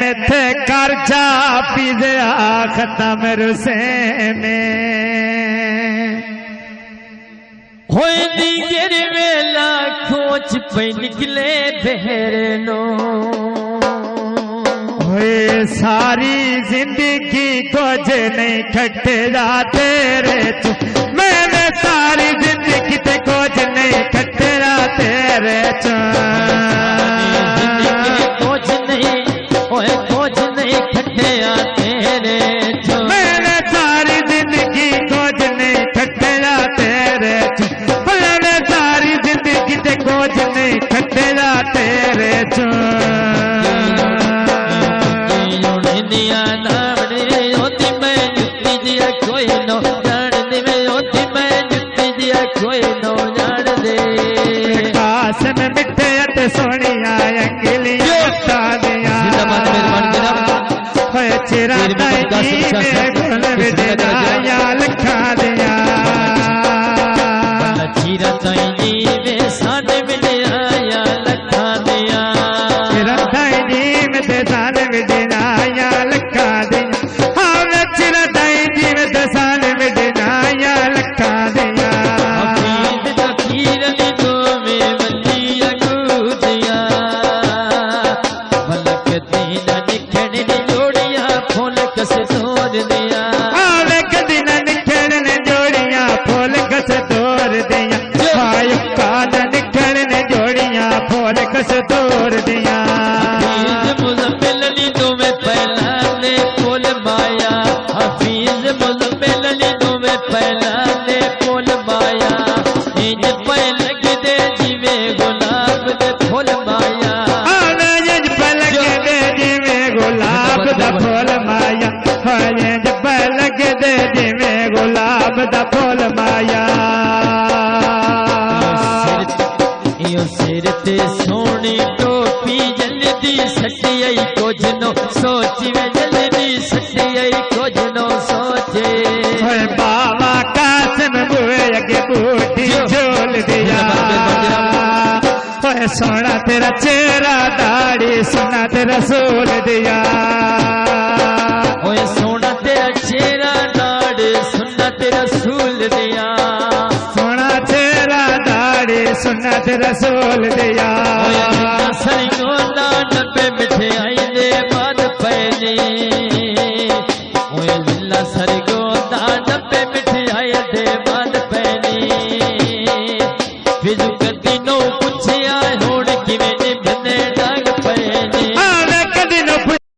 मैंने थे कर्जा पीजा खत्म रुसे में होए दीगर वेला खोच पे निकले बहरे नो होए सारी जिंदगी कुछ नहीं खटेरा तेरे चो मैंने सारी जिंदगी ते कुछ नहीं खटेरा तेरे चो कुछ नहीं होए कुछ नहीं खटेरा तेरे चो मैंने सारी जिंदगी कुछ नहीं खटेरा तेरे चो मैंने सारी जिंदगी ते कुछ नहीं खटेरा तेरे चो दिया नाम रे होती मैं जुत्ती दिया कोई नो जान दे मैं होती मैं जुत्ती दिया कोई नो जान दे कासम मिठे ते सोनिया अंगलियां बता दिया होए चिरा ताई में गुल विदना या लखा दिया चिरा ताई में साने मिलिया या लखा दिया चिरा ताई में ते साने विदना या लखा दिया हाँ चिरा ताई में ते साने विदना या लखा दिया कस तोड़ दिया मुज़म्मिल तुम्हें पहला ने फूल माया हफीज मुज़म्मिल तुम्हें पहला ने फूल माया इंज पे लग दे जीवे गुलाब दे फूल माया इंज पे लग दे जीवे गुलाब दा फूल माया इंज पे लग दे जीवे गुलाब दा फूल माया सिर ते सोनी टोपी जल्दी सटियाई कुछ नो सोची वे जल्दी सटियाई कुछ नो सोचे बाबा कासिम बुए अगे बूटी झोल दिया सोना तेरा चेहरा दाढ़ी सोना तेरा सोल दिया सोना तेरा चेहरा दाढ़ी सोना तेरा सूल दिया सुन्नत रसूल दिया सरियों ना डब्बे मिठाई दे